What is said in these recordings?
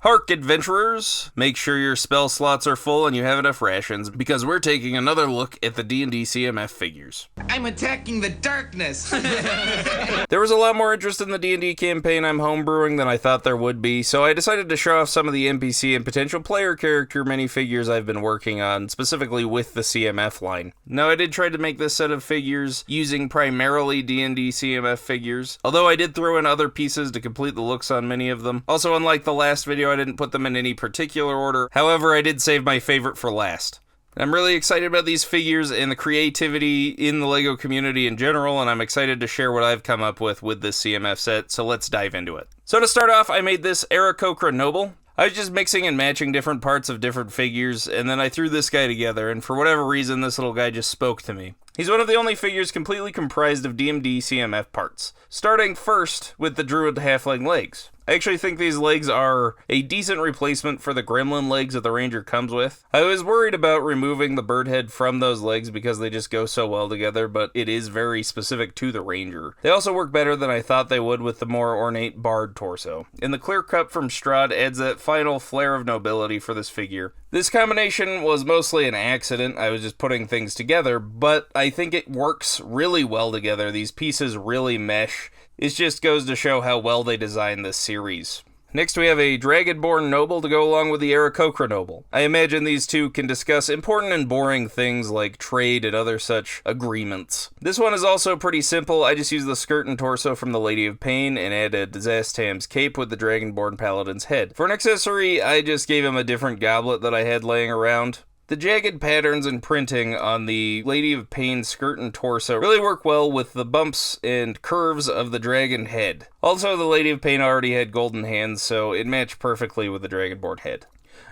Hark, adventurers! Make sure your spell slots are full and you have enough rations, because we're taking another look at the DnD CMF figures. I'm attacking the darkness! There was a lot more interest in the D&D campaign I'm homebrewing than I thought there would be, so I decided to show off some of the NPC and potential player character minifigures I've been working on, specifically with the CMF line. Now, I did try to make this set of figures using primarily D&D CMF figures, although I did throw in other pieces to complete the looks on many of them. Also, unlike the last video, I didn't put them in any particular order. However, I did save my favorite for last. I'm really excited about these figures and the creativity in the LEGO community in general, and I'm excited to share what I've come up with this CMF set, so let's dive into it. So to start off, I made this Aarakocra Noble. I was just mixing and matching different parts of different figures, and then I threw this guy together, and for whatever reason, this little guy just spoke to me. He's one of the only figures completely comprised of DnD CMF parts, starting first with the Druid halfling legs. I actually think these legs are a decent replacement for the gremlin legs that the Ranger comes with. I was worried about removing the bird head from those legs because they just go so well together, but it is very specific to the Ranger. They also work better than I thought they would with the more ornate bard torso. And the clear cut from Strahd adds that final flair of nobility for this figure. This combination was mostly an accident, I was just putting things together, but I think it works really well together. These pieces really mesh. It just goes to show how well they designed this series. Next we have a Dragonborn Noble to go along with the Aarakocra Noble. I imagine these two can discuss important and boring things like trade and other such agreements. This one is also pretty simple. I just used the skirt and torso from the Lady of Pain and added Zastam's cape with the Dragonborn Paladin's head. For an accessory, I just gave him a different goblet that I had laying around. The jagged patterns and printing on the Lady of Pain skirt and torso really work well with the bumps and curves of the dragon head. Also, the Lady of Pain already had golden hands, so it matched perfectly with the Dragonborn head.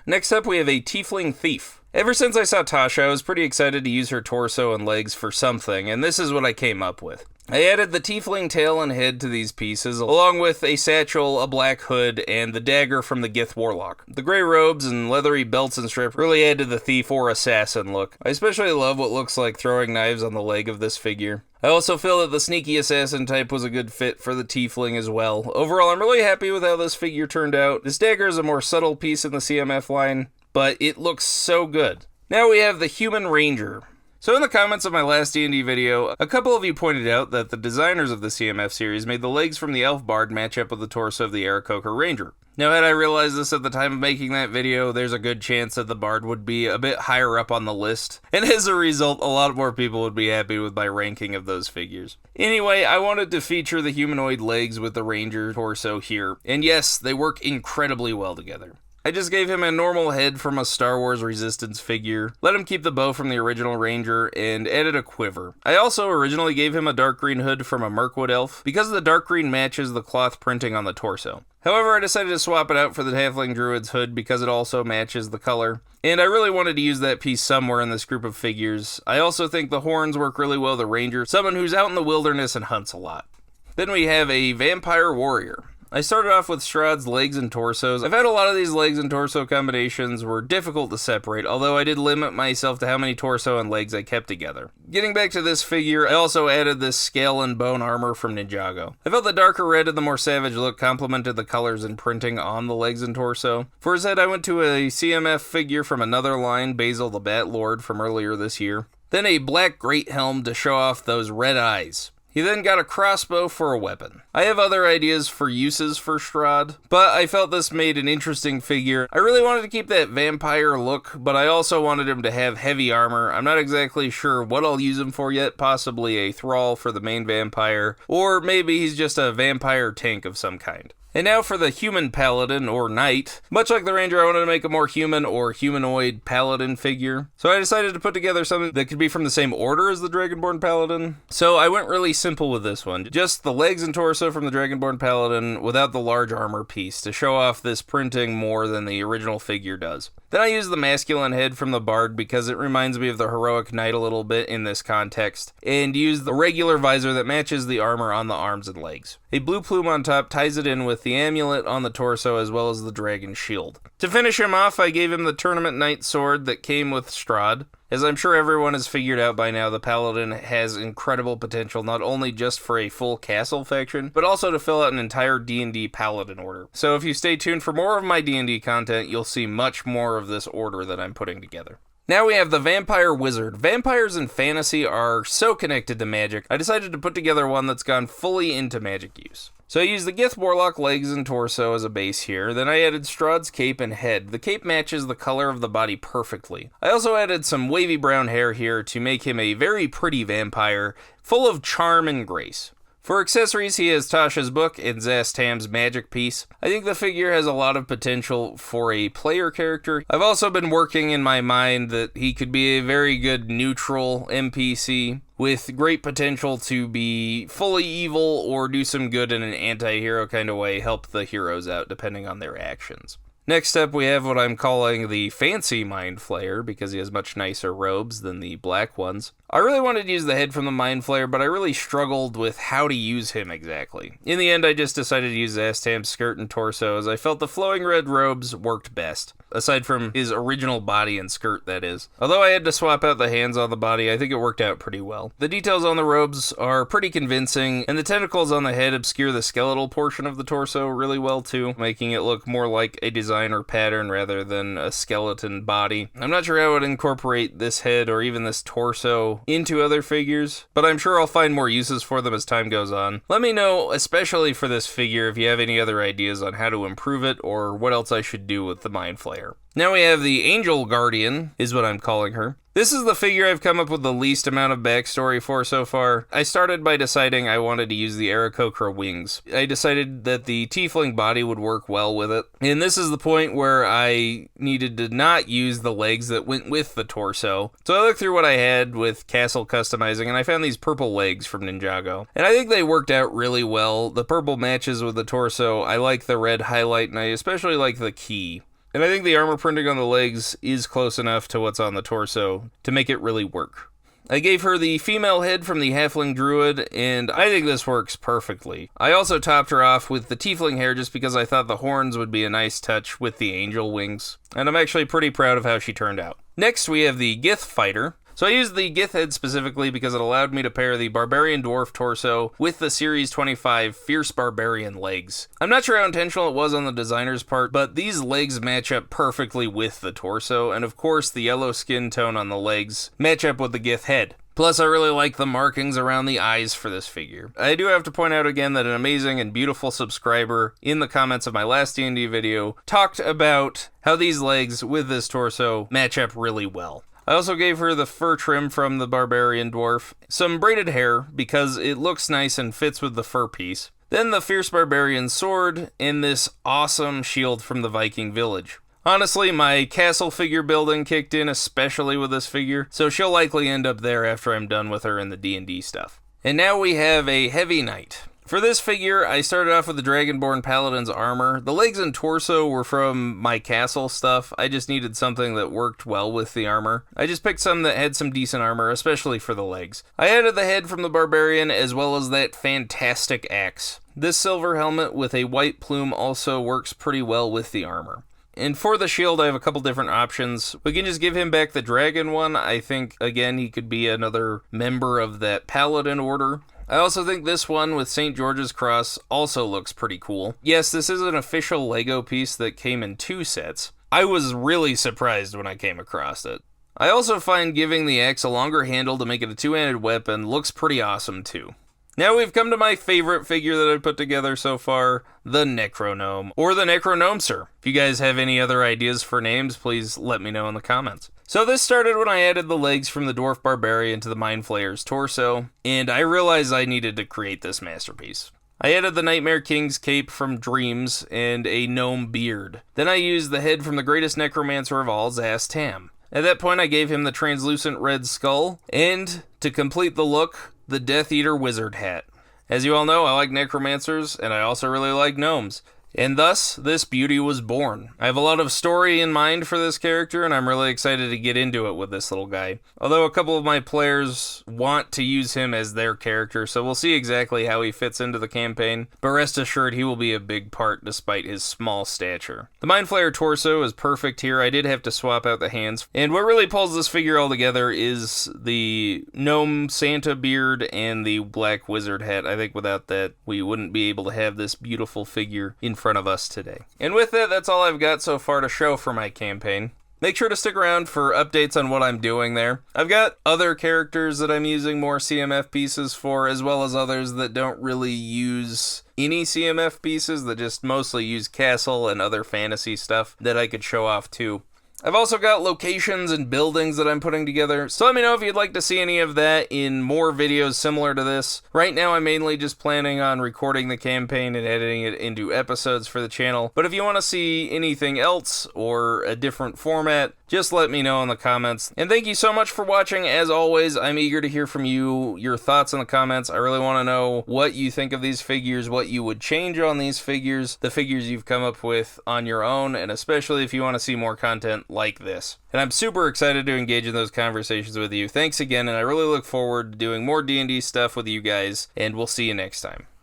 Next up, we have a Tiefling Thief. Ever since I saw Tasha, I was pretty excited to use her torso and legs for something, and this is what I came up with. I added the tiefling tail and head to these pieces, along with a satchel, a black hood, and the dagger from the Gith Warlock. The gray robes and leathery belts and strip really add to the thief or assassin look. I especially love what looks like throwing knives on the leg of this figure. I also feel that the sneaky assassin type was a good fit for the tiefling as well. Overall, I'm really happy with how this figure turned out. This dagger is a more subtle piece in the CMF line, but it looks so good. Now we have the Human Ranger. So in the comments of my last D&D video, a couple of you pointed out that the designers of the CMF series made the legs from the Elf Bard match up with the torso of the Aarakocra Ranger. Now, had I realized this at the time of making that video, there's a good chance that the Bard would be a bit higher up on the list, and as a result, a lot more people would be happy with my ranking of those figures. Anyway, I wanted to feature the humanoid legs with the Ranger torso here, and yes, they work incredibly well together. I just gave him a normal head from a Star Wars Resistance figure, let him keep the bow from the original Ranger, and added a quiver. I also originally gave him a dark green hood from a Mirkwood elf, because the dark green matches the cloth printing on the torso. However, I decided to swap it out for the Halfling Druid's hood because it also matches the color, and I really wanted to use that piece somewhere in this group of figures. I also think the horns work really well with the Ranger, someone who's out in the wilderness and hunts a lot. Then we have a Vampire Warrior. I started off with Strahd's legs and torsos. I've had a lot of these legs and torso combinations were difficult to separate, although I did limit myself to how many torso and legs I kept together. Getting back to this figure, I also added this scale and bone armor from Ninjago. I felt the darker red and the more savage look complemented the colors and printing on the legs and torso. For his head, I went to a CMF figure from another line, Basil the Bat Lord from earlier this year. Then a black great helm to show off those red eyes. He then got a crossbow for a weapon. I have other ideas for uses for Strahd, but I felt this made an interesting figure. I really wanted to keep that vampire look, but I also wanted him to have heavy armor. I'm not exactly sure what I'll use him for yet, possibly a thrall for the main vampire, or maybe he's just a vampire tank of some kind. And now for the human paladin, or knight. Much like the Ranger, I wanted to make a more human or humanoid paladin figure. So I decided to put together something that could be from the same order as the Dragonborn Paladin. So I went really simple with this one. Just the legs and torso from the Dragonborn Paladin without the large armor piece to show off this printing more than the original figure does. Then I used the masculine head from the Bard because it reminds me of the heroic knight a little bit in this context, and used the regular visor that matches the armor on the arms and legs. A blue plume on top ties it in with the amulet on the torso as well as the dragon shield. To finish him off, I gave him the Tournament Knight sword that came with Strahd. As I'm sure everyone has figured out by now, the Paladin has incredible potential not only just for a full castle faction, but also to fill out an entire D&D Paladin order. So if you stay tuned for more of my D&D content, you'll see much more of this order that I'm putting together. Now we have the Vampire Wizard. Vampires in fantasy are so connected to magic, I decided to put together one that's gone fully into magic use. So I used the Gith Warlock legs and torso as a base here, then I added Strahd's cape and head. The cape matches the color of the body perfectly. I also added some wavy brown hair here to make him a very pretty vampire, full of charm and grace. For accessories, he has Tasha's book and Zastam's magic piece. I think the figure has a lot of potential for a player character. I've also been working in my mind that he could be a very good neutral NPC with great potential to be fully evil or do some good in an anti-hero kind of way, help the heroes out depending on their actions. Next up, we have what I'm calling the Fancy Mind Flayer, because he has much nicer robes than the black ones. I really wanted to use the head from the Mind Flayer, but I really struggled with how to use him exactly. In the end, I just decided to use Zastam's skirt and torso, as I felt the flowing red robes worked best. Aside from his original body and skirt, that is. Although I had to swap out the hands on the body, I think it worked out pretty well. The details on the robes are pretty convincing, and the tentacles on the head obscure the skeletal portion of the torso really well too, making it look more like a design or pattern rather than a skeleton body. I'm not sure how I would incorporate this head or even this torso into other figures, but I'm sure I'll find more uses for them as time goes on. Let me know, especially for this figure, if you have any other ideas on how to improve it or what else I should do with the Mind Flayer. Now we have the Angel Guardian, is what I'm calling her. This is the figure I've come up with the least amount of backstory for so far. I started by deciding I wanted to use the Aarakocra wings. I decided that the tiefling body would work well with it. And this is the point where I needed to not use the legs that went with the torso. So I looked through what I had with castle customizing, and I found these purple legs from Ninjago. And I think they worked out really well. The purple matches with the torso. I like the red highlight, and I especially like the key. And I think the armor printing on the legs is close enough to what's on the torso to make it really work. I gave her the female head from the Halfling Druid, and I think this works perfectly. I also topped her off with the tiefling hair just because I thought the horns would be a nice touch with the angel wings. And I'm actually pretty proud of how she turned out. Next, we have the Gith Fighter. So I used the Gith head specifically because it allowed me to pair the Barbarian Dwarf torso with the Series 25 Fierce Barbarian legs. I'm not sure how intentional it was on the designer's part, but these legs match up perfectly with the torso, and of course the yellow skin tone on the legs match up with the Gith head. Plus, I really like the markings around the eyes for this figure. I do have to point out again that an amazing and beautiful subscriber in the comments of my last D&D video talked about how these legs with this torso match up really well. I also gave her the fur trim from the Barbarian Dwarf, some braided hair because it looks nice and fits with the fur piece, then the Fierce Barbarian sword, and this awesome shield from the Viking village. Honestly, my castle figure building kicked in especially with this figure, so she'll likely end up there after I'm done with her in the D&D stuff. And now we have a Heavy Knight. For this figure, I started off with the Dragonborn Paladin's armor. The legs and torso were from my castle stuff. I just needed something that worked well with the armor. I just picked some that had some decent armor, especially for the legs. I added the head from the Barbarian as well as that fantastic axe. This silver helmet with a white plume also works pretty well with the armor. And for the shield, I have a couple different options. We can just give him back the dragon one. I think, again, he could be another member of that Paladin order. I also think this one with St. George's Cross also looks pretty cool. Yes, this is an official Lego piece that came in 2 sets. I was really surprised when I came across it. I also find giving the axe a longer handle to make it a 2-handed weapon looks pretty awesome too. Now we've come to my favorite figure that I've put together so far, the Necronome, or the Necronomeser. If you guys have any other ideas for names, please let me know in the comments. So this started when I added the legs from the Dwarf Barbarian to the Mind Flayer's torso, and I realized I needed to create this masterpiece. I added the Nightmare King's cape from Dreams and a gnome beard. Then I used the head from the greatest necromancer of all, Zastam. At that point I gave him the translucent red skull, and to complete the look, the Death Eater wizard hat. As you all know, I like necromancers, and I also really like gnomes. And thus, this beauty was born. I have a lot of story in mind for this character, and I'm really excited to get into it with this little guy. Although a couple of my players want to use him as their character, so we'll see exactly how he fits into the campaign, but rest assured he will be a big part despite his small stature. The Mind Flayer torso is perfect here. I did have to swap out the hands, and what really pulls this figure all together is the gnome Santa beard and the black wizard hat. I think without that, we wouldn't be able to have this beautiful figure in front of us today. And with that, that's all I've got so far to show for my campaign. Make sure to stick around for updates on what I'm doing there. I've got other characters that I'm using more CMF pieces for, as well as others that don't really use any CMF pieces, that just mostly use castle and other fantasy stuff that I could show off too. I've also got locations and buildings that I'm putting together, so let me know if you'd like to see any of that in more videos similar to this. Right now I'm mainly just planning on recording the campaign and editing it into episodes for the channel, but if you want to see anything else or a different format, just let me know in the comments. And thank you so much for watching. As always, I'm eager to hear from you, your thoughts in the comments. I really want to know what you think of these figures, what you would change on these figures, the figures you've come up with on your own, and especially if you want to see more content like this. And I'm super excited to engage in those conversations with you. Thanks again, and I really look forward to doing more D&D stuff with you guys, and we'll see you next time.